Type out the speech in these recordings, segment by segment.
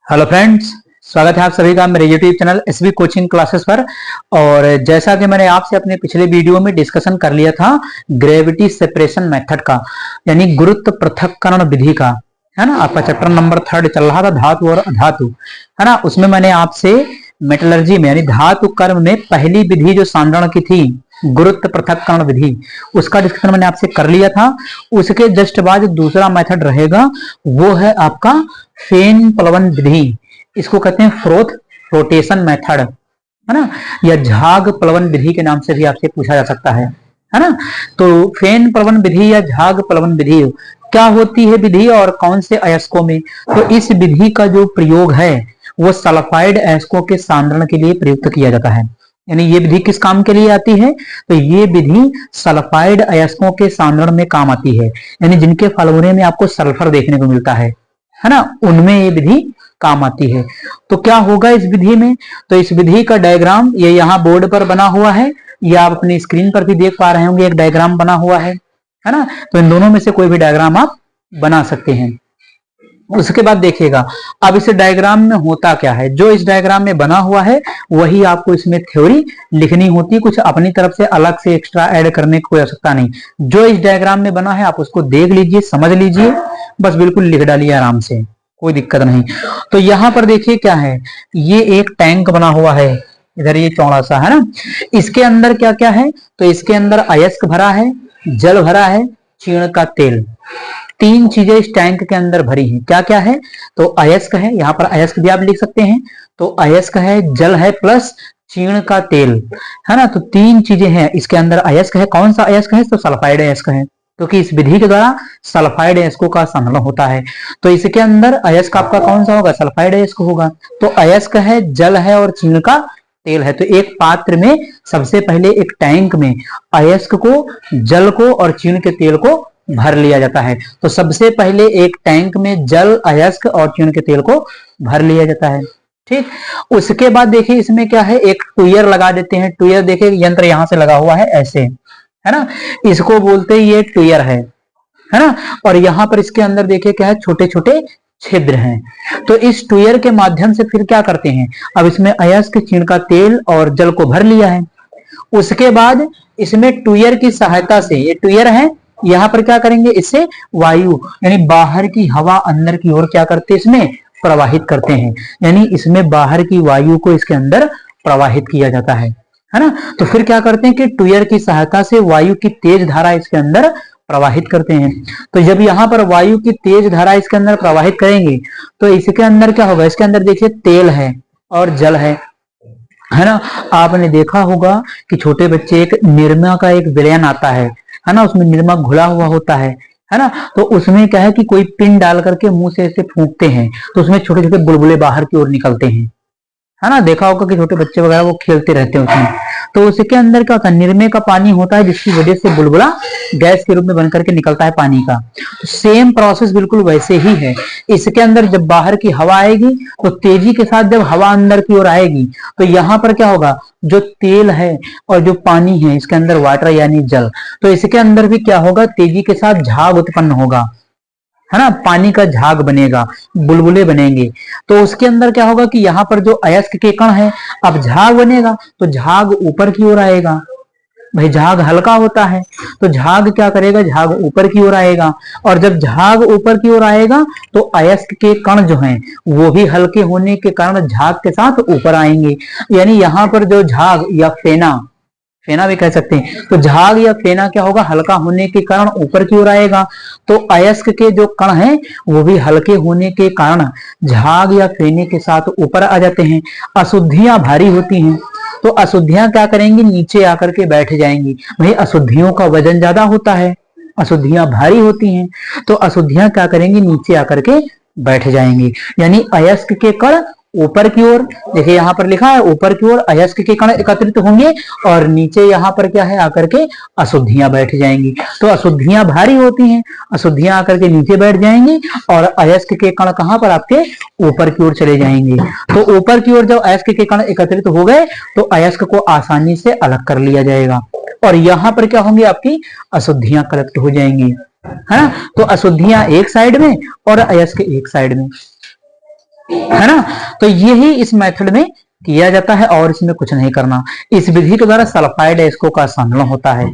Hello friends, स्वागत है आप सभी का मेरे YouTube channel SB coaching classes पर। और जैसा कि मैंने आपसे अपने पिछले वीडियो में डिस्कशन कर लिया था ग्रेविटी सेपरेशन मेथड का, यानी गुरुत्व पृथक्करण विधि का, है ना। आपका चैप्टर नंबर 3 चल रहा था, धातु और अधातु, है ना। उसमें मैंने आपसे मेटलर्जी में यानी धातु कर्म में पहली विधि जो सांद्रण की थी, गुरुत्व पृथक्करण विधि, उसका डिस्कशन मैंने आपसे कर लिया था। उसके जस्ट बाद दूसरा मेथड रहेगा, वो है आपका फेन प्लवन विधि। इसको कहते हैं फ्लोटेशन मेथड, है ना, या झाग प्लवन विधि के नाम से भी आपसे पूछा जा सकता है ना। तो फेन प्लवन विधि या झाग प्लवन विधि क्या होती है विधि, और कौन से अयस्कों में। तो इस विधि का जो प्रयोग है वो सल्फाइड अयस्कों के सांद्रण के लिए प्रयुक्त किया जाता है। यानी ये विधि किस काम के लिए आती है, तो ये विधि सल्फाइड अयस्कों के सांद्रण में काम आती है, यानी जिनके फॉर्मूले में आपको सल्फर देखने को मिलता है ना, उनमें ये विधि काम आती है। तो क्या होगा इस विधि में, तो इस विधि का डायग्राम ये यहाँ बोर्ड पर बना हुआ है, या आप अपनी स्क्रीन पर भी देख पा रहे होंगे, एक डायग्राम बना हुआ है ना। तो इन दोनों में से कोई भी डायग्राम आप बना सकते हैं। उसके बाद देखिएगा, अब इस डायग्राम में होता क्या है। जो इस डायग्राम में बना हुआ है वही आपको इसमें थ्योरी लिखनी होती है, कुछ अपनी तरफ से अलग से एक्स्ट्रा ऐड करने की कोई आवश्यकता नहीं। जो इस डायग्राम में बना है आप उसको देख लीजिए, समझ लीजिए, बस बिल्कुल लिख डालिए आराम से, कोई दिक्कत नहीं। तो यहाँ पर देखिए क्या है, ये एक टैंक बना हुआ है, इधर ये चौड़ा सा है ना। इसके अंदर क्या क्या है, तो इसके अंदर अयस्क भरा है, जल भरा है, चीड़ का तेल, तीन चीजें इस टैंक के अंदर भरी हैं। क्या क्या है, तो अयस्क है, यहाँ पर अयस्क भी आप लिख सकते हैं। तो अयस्क है, जल है, प्लस चीड़ का तेल, है ना। तो तीन चीजें हैं इसके अंदर। अयस्क है, कौन सा अयस्क है, तो सल्फाइड अयस्क है, क्योंकि इस विधि के द्वारा सल्फाइड अयस्कों का संघनन होता है। तो इसके अंदर अयस्क आपका कौन सा होगा, सल्फाइड अयस्क होगा। तो अयस्क है, जल है और चीड़ का तेल है। तो एक पात्र में सबसे पहले एक टैंक में अयस्क को, जल को और चीड़ के तेल को भर लिया जाता है। तो सबसे पहले एक टैंक में जल, अयस्क और चीड़ के तेल को भर लिया जाता है, ठीक। उसके बाद देखिए इसमें क्या है, एक टूयर लगा देते हैं। टूयर देखिए यंत्र यहां से लगा हुआ है ऐसे, है ना, इसको बोलते हैं, ये टूयर है ना। और यहां पर इसके अंदर देखिए क्या है, छोटे छोटे छिद्र हैं। तो इस टूयर के माध्यम से फिर क्या करते हैं, अब इसमें अयस्क, चीड़ का तेल और जल को भर लिया है। उसके बाद इसमें टूयर की सहायता से, ये टूयर है, यहां पर क्या करेंगे, इससे वायु यानी बाहर की हवा अंदर की ओर क्या करते हैं, इसमें प्रवाहित करते हैं। यानी इसमें बाहर की वायु को इसके अंदर प्रवाहित किया जाता है ना। तो फिर क्या करते हैं कि टूयर की सहायता से वायु की तेज धारा इसके अंदर प्रवाहित करते हैं। तो जब यहाँ पर वायु की तेज धारा इसके अंदर प्रवाहित करेंगे तो इसके अंदर क्या होगा, इसके अंदर देखिए तेल है और जल है ना। आपने देखा होगा कि छोटे बच्चे एक निरमा का एक विलयन आता है ना, उसमें निरमा घुला हुआ होता है ना। तो उसमें क्या है कि कोई पिन डाल करके मुंह से ऐसे फूंकते हैं तो उसमें छोटे छोटे बुलबुले बाहर की ओर निकलते हैं, है ना। देखा होगा कि छोटे बच्चे वगैरह वो खेलते रहते हैं उसमें। तो उसके अंदर क्या होता है, निरमे का पानी होता है, जिसकी वजह से बुलबुला गैस के रूप में बनकर के निकलता है पानी का। तो सेम प्रोसेस बिल्कुल वैसे ही है। इसके अंदर जब बाहर की हवा आएगी तो तेजी के साथ जब हवा अंदर की ओर आएगी तो यहाँ पर क्या होगा, जो तेल है और जो पानी है इसके अंदर वाटर यानी जल, तो इसके अंदर भी क्या होगा, तेजी के साथ झाग उत्पन्न होगा, है ना। पानी का झाग बनेगा, बुलबुले बनेंगे। तो उसके अंदर क्या होगा कि यहाँ पर जो अयस्क के कण है, अब झाग बनेगा तो झाग ऊपर की ओर आएगा। भाई झाग हल्का होता है तो झाग क्या करेगा, झाग ऊपर की ओर आएगा। और जब झाग ऊपर की ओर आएगा तो अयस्क के कण जो हैं वो भी हल्के होने के कारण झाग के साथ ऊपर आएंगे। यानी यहाँ पर जो झाग या फेना, फेना भी कह सकते हैं, तो झाग या फेना क्या होगा, हल्का होने के कारण ऊपर की ओर आएगा। तो अयस्क के जो कण हैं वो भी हल्के होने के कारण झाग या फेने के साथ ऊपर आ जाते हैं। अशुद्धियां भारी होती हैं तो अशुद्धियां क्या करेंगी, नीचे आकर के बैठ जाएंगी। भाई अशुद्धियों का वजन ज्यादा होता है, अशुद्धियां भारी होती हैं, तो अशुद्धियां क्या करेंगी, नीचे आकर के बैठ जाएंगी। यानी अयस्क के कण ऊपर की ओर, देखिए यहाँ पर लिखा है ऊपर की ओर अयस्क के कण एकत्रित होंगे और नीचे यहाँ पर क्या है, आकर के अशुद्धियां बैठ जाएंगी। तो अशुद्धियां भारी होती हैं, अशुद्धियां आकर के नीचे बैठ जाएंगी और अयस्क के कण कहाँ पर, आपके ऊपर की ओर चले जाएंगे। तो ऊपर की ओर जब अयस्क के कण एकत्रित हो गए तो अयस्क को आसानी से अलग कर लिया जाएगा और यहाँ पर क्या होंगी, आपकी अशुद्धियां कलेक्ट हो जाएंगी, है ना। तो अशुद्धियां एक साइड में और अयस्क एक साइड में। है ना। तो यही इस मेथड में किया जाता है और इसमें कुछ नहीं करना। इस विधि के द्वारा सल्फाइड एस्को का संलयन होता है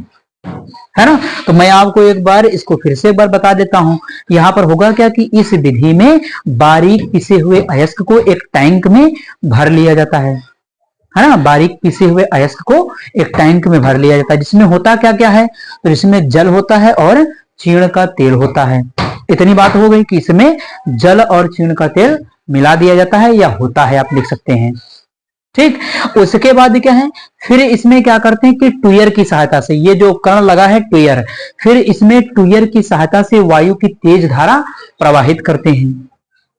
ना। तो मैं आपको एक बार इसको फिर से एक बार बता देता हूं। यहां पर होगा क्या कि इस विधि में बारीक पिसे हुए अयस्क को एक टैंक में भर लिया जाता है ना। बारीक पिसे हुए अयस्क को एक टैंक में भर लिया जाता है, जिसमें होता क्या क्या है, तो इसमें जल होता है और चीड़ का तेल होता है। इतनी बात हो गई कि इसमें जल और चीड़ का तेल मिला दिया जाता है या होता है, आप लिख सकते हैं। ठीक, उसके बाद क्या है, फिर इसमें क्या करते हैं कि टूयर की सहायता से, ये जो उपकरण लगा है टूयर, फिर इसमें टूयर की सहायता से वायु की तेज धारा प्रवाहित करते हैं,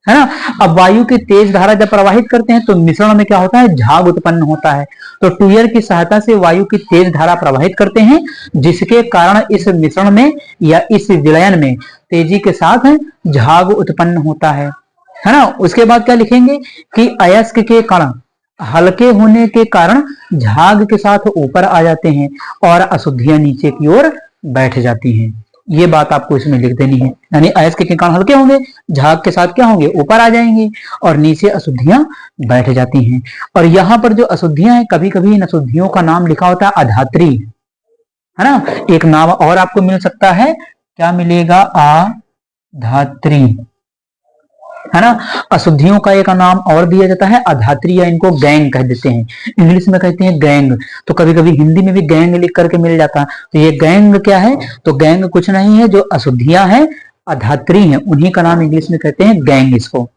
है ना। अब वायु की तेज धारा जब प्रवाहित करते हैं तो मिश्रण में क्या होता है, झाग उत्पन्न होता है। तो टूयर की सहायता से वायु की तेज धारा प्रवाहित करते हैं, जिसके कारण इस मिश्रण में या इस विलयन में तेजी के साथ झाग उत्पन्न होता है ना। उसके बाद क्या लिखेंगे कि अयस्क के कण हल्के होने के कारण झाग के साथ ऊपर आ जाते हैं और अशुद्धियां नीचे की ओर बैठ जाती हैं। ये बात आपको इसमें लिख देनी है, यानी अयस्क के कण हल्के होंगे, झाग के साथ क्या होंगे, ऊपर आ जाएंगे और नीचे अशुद्धियां बैठ जाती हैं। और यहाँ पर जो अशुद्धियां हैं, कभी कभी इन अशुद्धियों का नाम लिखा होता है अधात्री, है ना। एक नाम और आपको मिल सकता है, क्या मिलेगा, अधात्री, है ना। अशुद्धियों का एक नाम और दिया जाता है अधात्री, या इनको गैंग कह देते हैं, इंग्लिश में कहते हैं गैंग। तो कभी कभी हिंदी में भी गैंग लिख करके मिल जाता है। तो ये गैंग क्या है, तो गैंग कुछ नहीं है, जो अशुद्धियां हैं अधात्री हैं, उन्हीं का नाम इंग्लिश में कहते हैं गैंग इसको।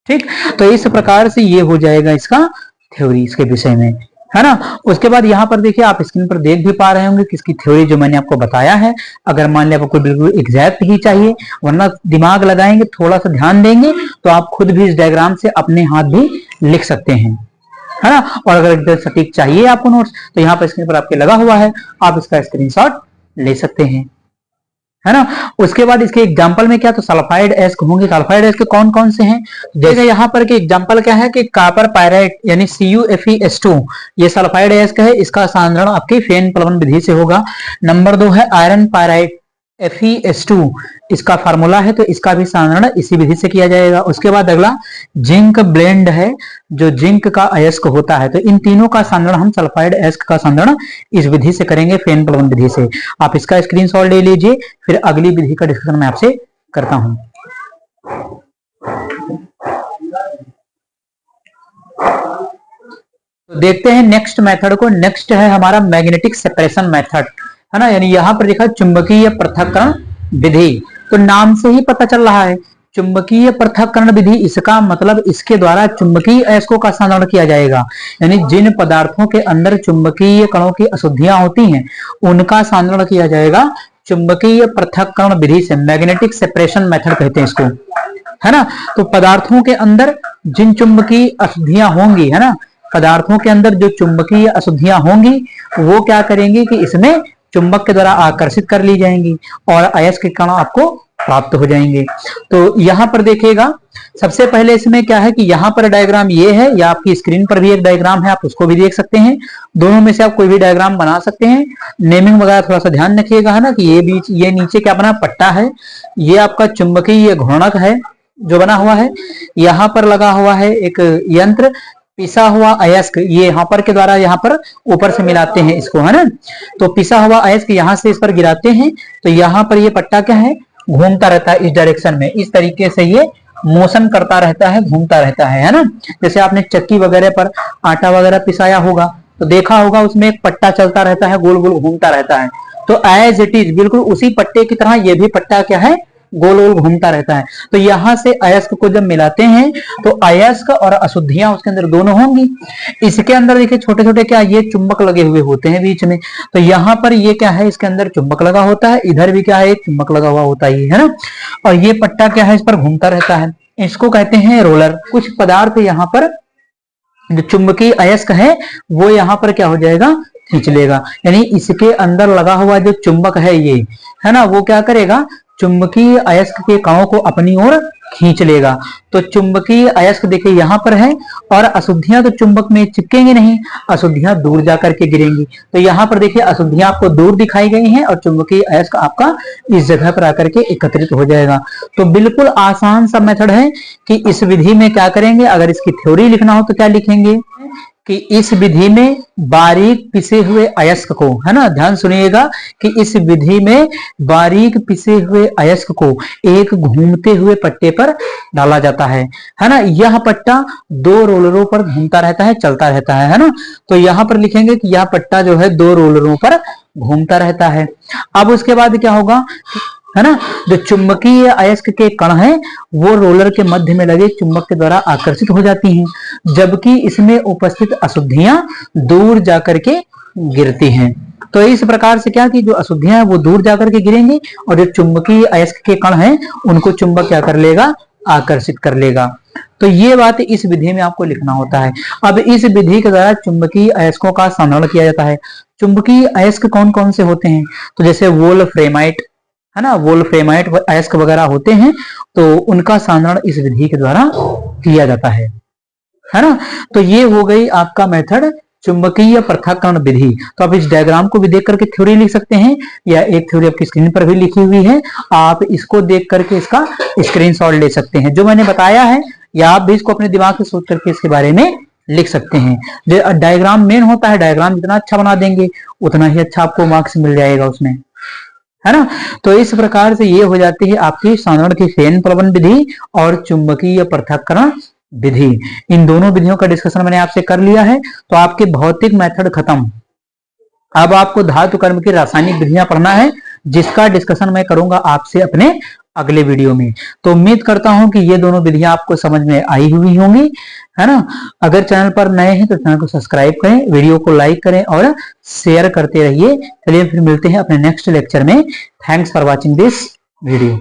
ठीक, तो इस प्रकार से ये हो जाएगा इसका थ्योरी इसके विषय में, है ना। उसके बाद यहाँ पर देखिए, आप स्क्रीन पर देख भी पा रहे होंगे कि इसकी थ्योरी जो मैंने आपको बताया है, अगर मान लिया आपको बिल्कुल एग्जैक्ट ही चाहिए, वरना दिमाग लगाएंगे, थोड़ा सा ध्यान देंगे तो आप खुद भी इस डायग्राम से अपने हाथ भी लिख सकते हैं, है ना। और अगर एकदम सटीक चाहिए आपको नोट्स, तो यहाँ पर स्क्रीन पर आपके लगा हुआ है, आप इसका स्क्रीनशॉट ले सकते हैं, है ना। उसके बाद इसके एग्जांपल में क्या, तो सल्फाइड एस्क होंगे। सल्फाइड एस्क कौन कौन से हैं, जैसे यहाँ पर के एग्जांपल क्या है कि कॉपर पायराइट यानी CuFeS2, ये सल्फाइड एस्क है, इसका सांद्रण आपकी फेन प्लवन विधि से होगा। नंबर 2 है आयरन पायराइट FeS2, इसका फार्मूला है, तो इसका भी सांद्रण इसी विधि से किया जाएगा। उसके बाद अगला जिंक ब्लेंड है, जो जिंक का अयस्क होता है, तो इन तीनों का सांद्रण हम सल्फाइड एस्क का सांद्रण इस विधि से करेंगे, फेन प्लवन विधि से। आप इसका स्क्रीनशॉट ले लीजिए, फिर अगली विधि का डिस्कशन मैं आपसे करता हूं। तो देखते हैं नेक्स्ट मेथड को। नेक्स्ट है हमारा मैग्नेटिक सेपरेशन मेथड, है ना। यानी यहां पर लिखा चुंबकीय पृथक्करण विधि, तो नाम से ही पता चल रहा है चुंबकीय पृथक्करण विधि। इसका मतलब इसके द्वारा चुंबकीय अयस्कों का सांद्रण किया जाएगा, यानी जिन पदार्थों के अंदर चुंबकीय कणों की अशुद्धियां होती हैं उनका सांद्रण किया जाएगा चुंबकीय पृथक्करण विधि से। मैग्नेटिक सेपरेशन मेथड कहते हैं इसको, है ना। तो पदार्थों के अंदर जिन चुंबकीय अशुद्धियां होंगी, है ना, पदार्थों के अंदर जो चुंबकीय अशुद्धियां होंगी वो क्या करेंगी कि इसमें चुंबक के द्वारा आकर्षित कर ली जाएंगी और अयस्क कण आपको प्राप्त हो जाएंगे। तो यहां पर देखिएगा, सबसे पहले इसमें क्या है कि यहाँ पर डायग्राम ये है, या आपकी स्क्रीन पर भी एक डायग्राम है, आप उसको भी देख सकते हैं। दोनों में से आप कोई भी डायग्राम बना सकते हैं। नेमिंग वगैरह थोड़ा सा ध्यान रखिएगा, है ना, कि ये नीचे क्या बना, पट्टा है, ये आपका चुंबकीय घूर्णक है जो बना हुआ है। यहाँ पर लगा हुआ है एक यंत्र, पिसा हुआ अयस्क, ये यहाँ पर के द्वारा यहाँ पर ऊपर से मिलाते हैं इसको, है ना। तो पिसा हुआ अयस्क यहाँ से इस पर गिराते हैं, तो यहाँ पर ये पट्टा क्या है, घूमता रहता है इस डायरेक्शन में, इस तरीके से ये मोशन करता रहता है, घूमता रहता है ना। जैसे आपने चक्की वगैरह पर आटा वगैरह पिसाया होगा तो देखा होगा, उसमें एक पट्टा चलता रहता है, गोल गोल घूमता रहता है। तो एज इट इज बिल्कुल उसी पट्टे की तरह ये भी पट्टा क्या है, गोल गोल घूमता रहता है। तो यहां से अयस्क को जब मिलाते हैं तो अयस्क और अशुद्धियां उसके अंदर दोनों होंगी। इसके अंदर देखिए छोटे छोटे क्या, ये चुंबक लगे हुए होते हैं बीच में, तो यहाँ पर ये क्या है, इसके अंदर चुंबक लगा होता है, इधर भी क्या है, एक चुंबक लगा हुआ होता है ना। और ये पट्टा क्या है, इस पर घूमता रहता है, इसको कहते हैं रोलर। कुछ पदार्थ यहाँ पर जो चुंबकीय अयस्क है वो यहाँ पर क्या हो जाएगा, खींच लेगा, यानी इसके अंदर लगा हुआ जो चुंबक है ये, है ना, वो क्या करेगा, चुंबकीय अयस्क के कणों को अपनी ओर खींच लेगा। तो चुंबकीय अयस्क देखिए यहां पर है और अशुद्धियां तो चुंबक में चिपकेंगी नहीं, अशुद्धियां दूर जाकर के गिरेंगी। तो यहां पर देखिए अशुद्धियां आपको दूर दिखाई गई हैं और चुंबकीय अयस्क आपका इस जगह पर आकर के एकत्रित हो जाएगा। तो बिल्कुल आसान सा मेथड है कि इस विधि में क्या करेंगे, अगर इसकी थ्योरी लिखना हो तो क्या लिखेंगे कि इस विधि में बारीक पिसे हुए अयस्क को, है ना, ध्यान सुनिएगा कि इस विधि में बारीक पिसे हुए अयस्क को एक घूमते हुए पट्टे पर डाला जाता है ना। यह पट्टा 2 रोलरों पर घूमता रहता है, चलता रहता है ना। तो यहां पर लिखेंगे कि यह पट्टा जो है 2 रोलरों पर घूमता रहता है। अब उसके बाद क्या होगा, है ना, जो चुंबकीय अयस्क के कण हैं वो रोलर के मध्य में लगे चुंबक के द्वारा आकर्षित हो जाती हैं, जबकि इसमें उपस्थित अशुद्धियां दूर जाकर के गिरती हैं। तो इस प्रकार से क्या कि जो अशुद्धियां हैं वो दूर जाकर के गिरेंगी और जो चुंबकीय अयस्क के कण हैं उनको चुंबक क्या कर लेगा, आकर्षित कर लेगा। तो ये बात इस विधि में आपको लिखना होता है। अब इस विधि के द्वारा चुंबकीय अयस्कों का संधारण किया जाता है। चुंबकीय अयस्क कौन कौन से होते हैं, तो जैसे वोल्फ्रेमाइट, है ना, वोल्फ्रेमाइट अयस्क वगैरह होते हैं, तो उनका संधारण इस विधि के द्वारा किया जाता है ना। तो ये हो गई आपका मेथड चुंबकीय पृथक्करण विधि। तो आप इस डायग्राम को भी देख करके थ्योरी लिख सकते हैं, या एक थ्योरी आपकी स्क्रीन पर भी लिखी हुई है, आप इसको देख करके इसका स्क्रीनशॉट ले सकते हैं। जो मैंने बताया है या आप भी इसको अपने दिमाग से सोच करके इसके बारे में लिख सकते हैं। जो डायग्राम मेन होता है, डायग्राम जितना अच्छा बना देंगे उतना ही अच्छा आपको मार्क्स मिल जाएगा उसमें, है ना। तो इस प्रकार से ये हो जाती है आपकी संधारण की फेन प्लवन विधि और चुंबकीय पृथक्करण विधि। इन दोनों विधियों का डिस्कशन मैंने आपसे कर लिया है। तो आपके भौतिक मेथड खत्म। अब आपको धातु कर्म की रासायनिक विधियां पढ़ना है, जिसका डिस्कशन मैं करूंगा आपसे अपने अगले वीडियो में। तो उम्मीद करता हूं कि ये दोनों विधियां आपको समझ में आई हुई होंगी, है ना। अगर चैनल पर नए हैं तो चैनल को सब्सक्राइब करें, वीडियो को लाइक करें और शेयर करते रहिए। चलिए फिर मिलते हैं अपने नेक्स्ट लेक्चर में। Thanks for watching this video.